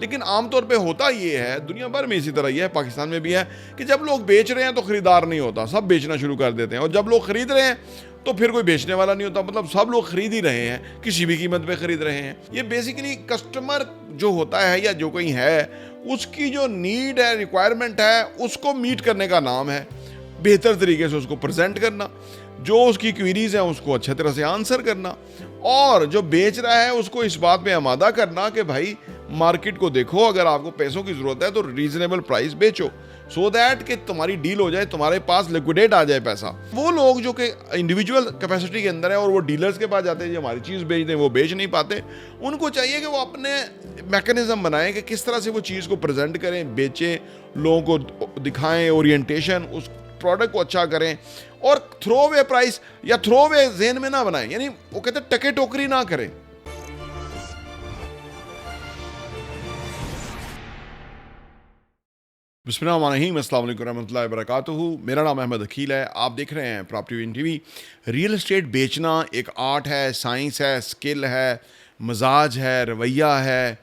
लेकिन आमतौर पे होता ये है, दुनिया भर में इसी तरह ही है, पाकिस्तान में भी है, कि जब लोग बेच रहे हैं तो खरीदार नहीं होता, सब बेचना शुरू कर देते हैं। और जब लोग खरीद रहे हैं तो फिर कोई बेचने वाला नहीं होता, मतलब सब लोग खरीद ही रहे हैं, किसी भी कीमत पे खरीद रहे हैं। ये बेसिकली कस्टमर जो होता है या जो कोई है, उसकी जो नीड है, रिक्वायरमेंट है, उसको मीट करने का नाम है बेहतर तरीके से उसको प्रेजेंट करना, जो उसकी क्वेरीज हैं उसको अच्छे तरह से आंसर करना, और जो बेच रहा है उसको इस बात पे आमादा करना कि भाई मार्केट को देखो, अगर आपको पैसों की जरूरत है तो रीजनेबल प्राइस बेचो, सो दैट कि तुम्हारी डील हो जाए, तुम्हारे पास लिक्विडेट आ जाए पैसा। वो लोग जो कि इंडिविजुअल कैपेसिटी के अंदर है और वो डीलर्स के पास जाते हैं जो हमारी चीज़ बेच दें, वो बेच नहीं पाते, उनको चाहिए कि वो अपने मैकेनिज्म बनाएं कि किस तरह से वो चीज़ को प्रेजेंट करें, बेचें, लोगों को दिखाएं, ओरिएंटेशन, उस प्रोडक्ट को अच्छा करें, और थ्रो अवे प्राइस या थ्रो अवे ज़हन में ना बनाएं, यानी वो कहते हैं टके टोकरी ना करें। बिस्मिल्लाहिर्रहमानिर्रहीम, अस्सलाम वालेकुम रहमतुल्लाहि व बरकातुहू। मेरा नाम अहमद अकील है, आप देख रहे हैं property win TV. Real estate बेचना एक आर्ट है, साइंस है, स्किल है, मजाज है, रवैया है,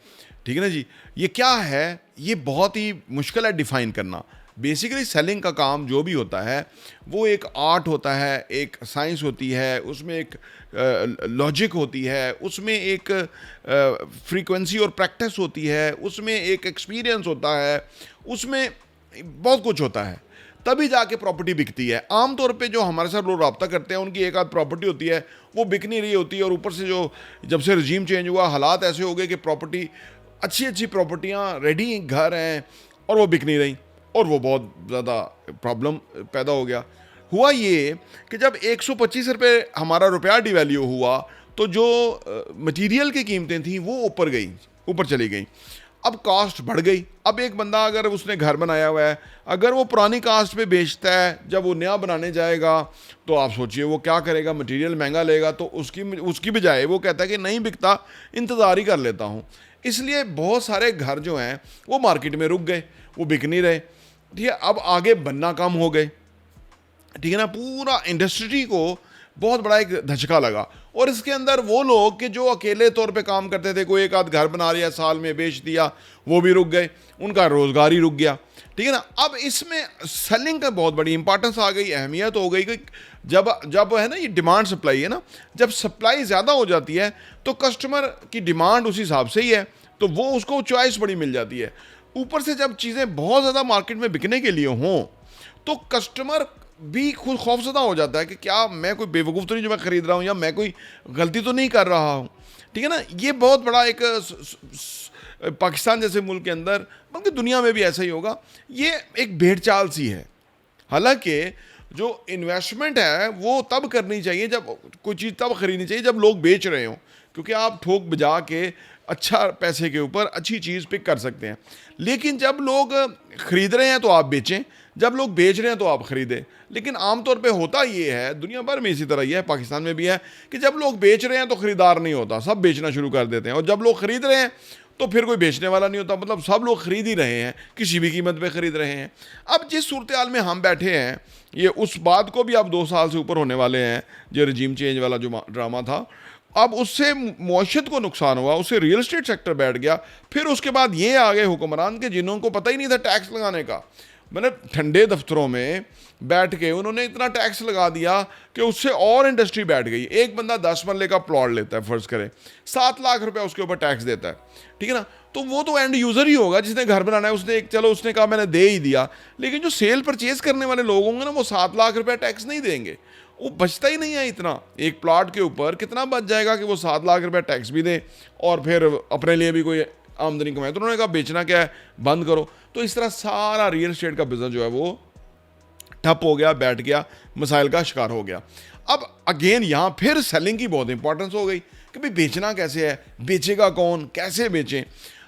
ठीक है ना जी। ये क्या है, ये बहुत ही मुश्किल है डिफ़ाइन करना। बेसिकली सेलिंग का काम जो भी होता है वो एक आर्ट होता है, एक साइंस होती है, उसमें एक लॉजिक होती है, उसमें एक फ्रीक्वेंसी और प्रैक्टिस होती है, उसमें एक एक्सपीरियंस होता है, उसमें बहुत कुछ होता है, तभी जाके प्रॉपर्टी बिकती है। आमतौर पे जो हमारे साथ लोग रब्ता करते हैं उनकी एक आध प्रॉपर्टी होती है, वो बिक नहीं रही होती है, और ऊपर से जो जब से रजीम चेंज हुआ हालात ऐसे हो गए कि प्रॉपर्टी अच्छी अच्छी प्रॉपर्टियाँ रेडी घर हैं और वो बिक नहीं रही, और वो बहुत ज़्यादा प्रॉब्लम पैदा हो गया। हुआ ये कि जब 125 रुपये हमारा रुपया डिवैल्यू हुआ तो जो मटेरियल की कीमतें थी वो ऊपर चली गई, अब कास्ट बढ़ गई। अब एक बंदा अगर उसने घर बनाया हुआ है, अगर वो पुरानी कास्ट पे बेचता है, जब वो नया बनाने जाएगा तो आप सोचिए वो क्या करेगा, मटेरियल महंगा लेगा, तो उसकी बजाय वो कहता है कि नहीं बिकता, इंतज़ार ही कर लेता हूँ। इसलिए बहुत सारे घर जो हैं वो मार्केट में रुक गए, वो बिक नहीं रहे, ठीक है। अब आगे बनना कम हो गए, ठीक है ना, पूरा इंडस्ट्री को बहुत बड़ा एक धचका लगा। और इसके अंदर वो लोग कि जो अकेले तौर पे काम करते थे, कोई एक आध घर बना लिया, साल में बेच दिया, वो भी रुक गए, उनका रोज़गार ही रुक गया, ठीक है ना। अब इसमें सेलिंग का बहुत बड़ी इंपॉर्टेंस आ गई, अहमियत हो गई कि जब है ना, ये डिमांड सप्लाई है ना, जब सप्लाई ज़्यादा हो जाती है तो कस्टमर की डिमांड उस हिसाब से ही है, तो वो उसको चॉइस बड़ी मिल जाती है। ऊपर से जब चीज़ें बहुत ज़्यादा मार्केट में बिकने के लिए हों तो कस्टमर भी खुद खौफजदा हो जाता है कि क्या मैं कोई बेवकूफ़ तो नहीं जो मैं ख़रीद रहा हूँ, या मैं कोई गलती तो नहीं कर रहा हूँ, ठीक है ना। ये बहुत बड़ा एक पाकिस्तान जैसे मुल्क के अंदर, बल्कि दुनिया में भी ऐसा ही होगा, ये एक भेड़ चाल सी है। हालांकि जो इन्वेस्टमेंट है वो तब करनी चाहिए, जब कोई चीज़ तब खरीदनी चाहिए जब लोग बेच रहे हों, क्योंकि आप ठोक बजा के अच्छा पैसे के ऊपर अच्छी चीज़ पिक कर सकते हैं। लेकिन जब लोग ख़रीद रहे हैं तो आप बेचें, जब लोग बेच रहे हैं तो आप ख़रीदें। लेकिन आमतौर पे होता ये है, दुनिया भर में इसी तरह ही है, पाकिस्तान में भी है, कि जब लोग बेच रहे हैं तो ख़रीदार नहीं होता, सब बेचना शुरू कर देते हैं, और जब लोग ख़रीद रहे हैं तो फिर कोई बेचने वाला नहीं होता, मतलब सब लोग खरीद ही रहे हैं, किसी भी कीमत पे ख़रीद रहे हैं। अब जिस सूरत हाल में हम बैठे हैं, ये उस बात को भी अब 2 साल से ऊपर होने वाले हैं, जो रजीम चेंज वाला जो ड्रामा था, अब उससे मौशत को नुकसान हुआ, उससे रियल एस्टेट सेक्टर बैठ गया। फिर उसके बाद ये आ गए हुक्मरान के जिन्होंने पता ही नहीं था टैक्स लगाने का, मतलब ठंडे दफ्तरों में बैठ के उन्होंने इतना टैक्स लगा दिया कि उससे और इंडस्ट्री बैठ गई। एक बंदा 10 मरले का प्लॉट लेता है, फ़र्ज़ करें 7 लाख रुपया उसके ऊपर टैक्स देता है, ठीक है ना, तो वो तो एंड यूज़र ही होगा जिसने घर बनाना है, उसने कहा मैंने दे ही दिया। लेकिन जो सेल परचेज़ करने वाले लोग होंगे ना, वो 7 लाख रुपया टैक्स नहीं देंगे, वो बचता ही नहीं है इतना। एक प्लॉट के ऊपर कितना बच जाएगा कि वो 7 लाख रुपया टैक्स भी दें और फिर अपने लिए भी कोई आमदनी कमाए। तो उन्होंने कहा बेचना क्या है, बंद करो। तो इस तरह सारा रियल एस्टेट का बिजनेस जो है वो ठप हो गया, बैठ गया, मसाइल का शिकार हो गया। अब अगेन यहाँ फिर सेलिंग की बहुत इंपॉर्टेंस हो गई कि भाई बेचना कैसे है, बेचेगा कौन, कैसे बेचें।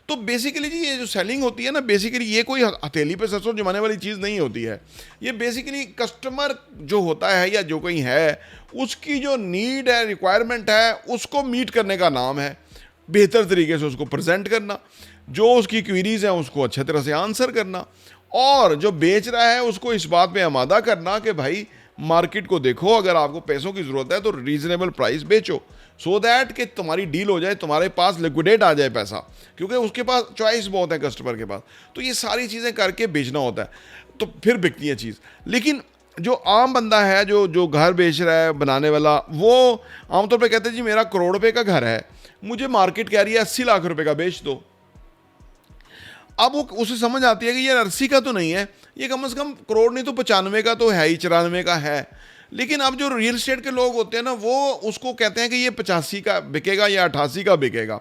तो बेसिकली जी ये जो सेलिंग होती है ना, बेसिकली ये कोई हथेली पे सरसों जमाने वाली चीज़ नहीं होती है। ये बेसिकली कस्टमर जो होता है या जो कोई है, उसकी जो नीड है, रिक्वायरमेंट है, उसको मीट करने का नाम है बेहतर तरीके से उसको प्रेजेंट करना, जो उसकी क्वेरीज हैं उसको अच्छे तरह से आंसर करना, और जो बेच रहा है उसको इस बात पे आमादा करना कि भाई मार्केट को देखो, अगर आपको पैसों की ज़रूरत है तो रीज़नेबल प्राइस बेचो, सो दैट कि तुम्हारी डील हो जाए, तुम्हारे पास लिक्विडेट आ जाए पैसा, क्योंकि उसके पास चॉइस बहुत है कस्टमर के पास। तो ये सारी चीज़ें करके बेचना होता है, तो फिर बिकती है चीज़। लेकिन जो आम बंदा है, जो घर बेच रहा है बनाने वाला, वो आमतौर पे कहते हैं जी मेरा करोड़ रुपए का घर है, मुझे मार्केट कह रही है 80 लाख रुपए का बेच दो। अब वो उसे समझ आती है कि ये 80 का तो नहीं है, ये कम से कम करोड़ नहीं तो 95 का तो है ही, 94 का है। लेकिन अब जो रियल एस्टेट के लोग होते हैं ना, वो उसको कहते हैं कि ये 85 का बिकेगा या 88 का बिकेगा।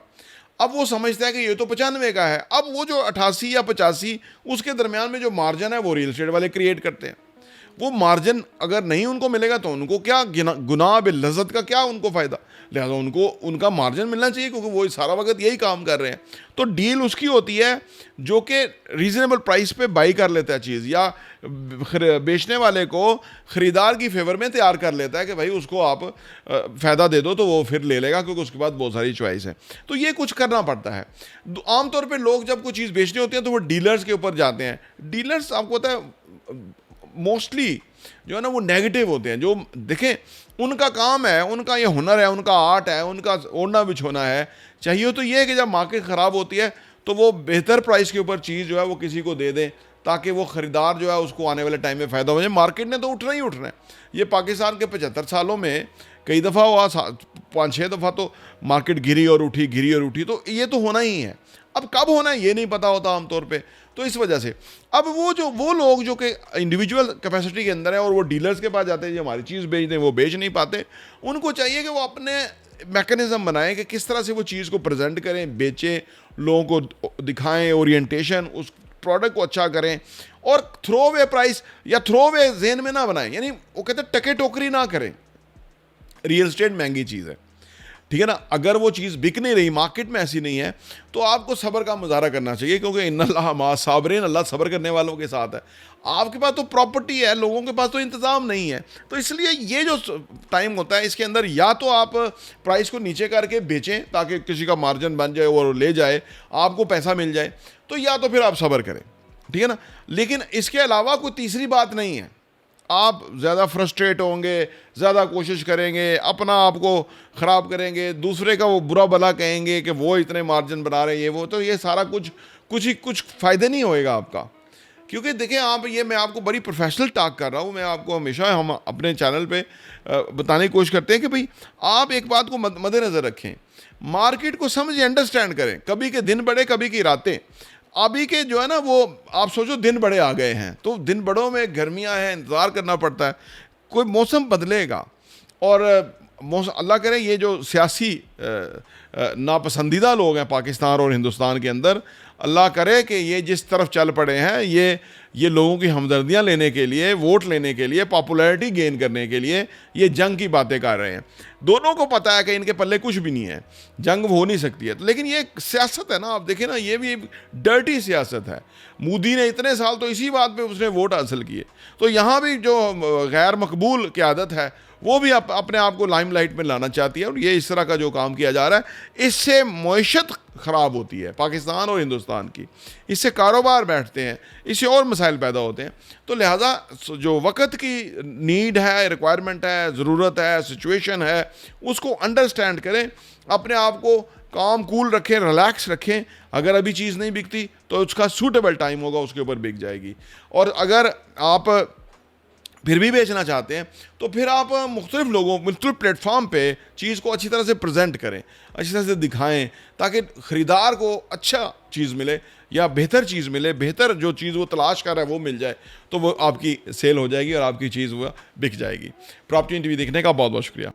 अब वो समझता है कि ये तो 95 का है। अब वो जो 88 या 85 उसके दरमियान में जो मार्जिन है वो रियल एस्टेट वाले क्रिएट करते हैं। वो मार्जिन अगर नहीं उनको मिलेगा तो उनको क्या गुनाह बिल लज़्ज़त का क्या उनको फ़ायदा, लिहाजा उनको उनका मार्जिन मिलना चाहिए, क्योंकि वो सारा वक्त यही काम कर रहे हैं। तो डील उसकी होती है जो कि रीज़नेबल प्राइस पे बाई कर लेता है चीज़, या बेचने वाले को ख़रीदार की फेवर में तैयार कर लेता है कि भाई उसको आप फ़ायदा दे दो तो वो फिर ले लेगा, क्योंकि उसके बाद बहुत सारी चॉइस है। तो ये कुछ करना पड़ता है। आमतौर पर लोग जब कोई चीज़ बेचनी होती है तो वो डीलर्स के ऊपर जाते हैं। डीलर्स आपको पता है मोस्टली जो है ना वो नेगेटिव होते हैं। जो देखें, उनका काम है, उनका ये हुनर है, उनका आर्ट है, उनका ओढ़ना बिछोना है। चाहिए तो ये है कि जब मार्केट ख़राब होती है तो वो बेहतर प्राइस के ऊपर चीज़ जो है वो किसी को दे दें, ताकि वो ख़रीदार जो है उसको आने वाले टाइम में फ़ायदा हो जाए। मार्केट ने तो उठना ही उठना है। ये पाकिस्तान के 75 सालों में कई दफ़ा हुआ, 5-6 दफ़ा तो मार्केट गिरी और उठी, गिरी और उठी। तो ये तो होना ही है। अब कब होना है ये नहीं पता होता आमतौर पे। तो इस वजह से अब वो लोग जो कि इंडिविजुअल कैपेसिटी के अंदर है और वो डीलर्स के पास जाते हैं जो हमारी चीज़ बेच दें, वो बेच नहीं पाते। उनको चाहिए कि वो अपने मैकेनिज़्म बनाएं कि किस तरह से वो चीज़ को प्रेजेंट करें, बेचें, लोगों को दिखाएं, ओरिएंटेशन, उस प्रोडक्ट को अच्छा करें, और थ्रो अवे प्राइस या थ्रो अवे जेन में ना बनाएं। यानी वो कहते हैं टके टोकरी ना करें। रियल एस्टेट महंगी चीज़ है, ठीक है ना। अगर वो चीज़ बिक नहीं रही, मार्केट में ऐसी नहीं है, तो आपको सब्र का मुजाहरा करना चाहिए, क्योंकि इन्नल्लाह मा साबिरीन, अल्लाह सब्र करने वालों के साथ है। आपके पास तो प्रॉपर्टी है, लोगों के पास तो इंतज़ाम नहीं है। तो इसलिए ये जो टाइम होता है इसके अंदर या तो आप प्राइस को नीचे करके बेचें ताकि किसी का मार्जिन बन जाए और ले जाए, आपको पैसा मिल जाए, तो या तो फिर आप सब्र करें, ठीक है ना। लेकिन इसके अलावा कोई तीसरी बात नहीं है। आप ज़्यादा फ्रस्ट्रेट होंगे, ज़्यादा कोशिश करेंगे, अपना आप को ख़राब करेंगे, दूसरे का वो बुरा भला कहेंगे कि वो इतने मार्जिन बना रहे हैं, ये वो, तो ये सारा कुछ फ़ायदे नहीं होएगा आपका। क्योंकि देखें, आप ये मैं आपको बड़ी प्रोफेशनल टॉक कर रहा हूँ। मैं आपको हमेशा हम अपने चैनल पे बताने की कोशिश करते हैं कि भाई आप एक बात को मद्देनज़र रखें, मार्केट को समझें, अंडरस्टैंड करें। कभी के दिन बड़े, कभी की रातें। अभी के जो है ना वो आप सोचो दिन बड़े आ गए हैं, तो दिन बड़ों में गर्मियां हैं, इंतज़ार करना पड़ता है, कोई मौसम बदलेगा। और अल्लाह करे ये जो सियासी नापसंदीदा लोग हैं पाकिस्तान और हिंदुस्तान के अंदर, अल्लाह करे कि ये जिस तरफ चल पड़े हैं, ये लोगों की हमदर्दियाँ लेने के लिए, वोट लेने के लिए, पॉपुलैरिटी गेन करने के लिए ये जंग की बातें कर रहे हैं। दोनों को पता है कि इनके पल्ले कुछ भी नहीं है, जंग हो नहीं सकती है। लेकिन ये सियासत है ना, आप देखें ना, ये भी डर्टी सियासत है। मोदी ने इतने साल तो इसी बात पे उसने वोट हासिल किए। तो यहाँ भी जो गैर मकबूल क़यादत है वो भी अपने आप को लाइमलाइट में लाना चाहती है, और ये इस तरह का जो काम किया जा रहा है, इससे मईशत ख़राब होती है पाकिस्तान और हिंदुस्तान की, इससे कारोबार बैठते हैं, इससे और मसाइल पैदा होते हैं। तो लिहाजा जो वक्त की नीड है, रिक्वायरमेंट है, ज़रूरत है, सिचुएशन है, उसको अंडरस्टैंड करें, अपने आप को काम कूल रखें, रिलैक्स रखें। अगर अभी चीज़ नहीं बिकती तो उसका सूटेबल टाइम होगा, उसके ऊपर बिक जाएगी। और अगर आप फिर भी बेचना चाहते हैं तो फिर आप मुख्तलिफ लोगों, मुख्तलिफ प्लेटफॉर्म पे चीज़ को अच्छी तरह से प्रेजेंट करें, अच्छी तरह से दिखाएं, ताकि ख़रीदार को अच्छा चीज़ मिले या बेहतर चीज़ मिले, बेहतर जो चीज़ वो तलाश कर रहा है वो मिल जाए, तो वो आपकी सेल हो जाएगी और आपकी चीज़ वो बिक जाएगी। प्रॉपर्टी टीवी देखने का बहुत बहुत शुक्रिया।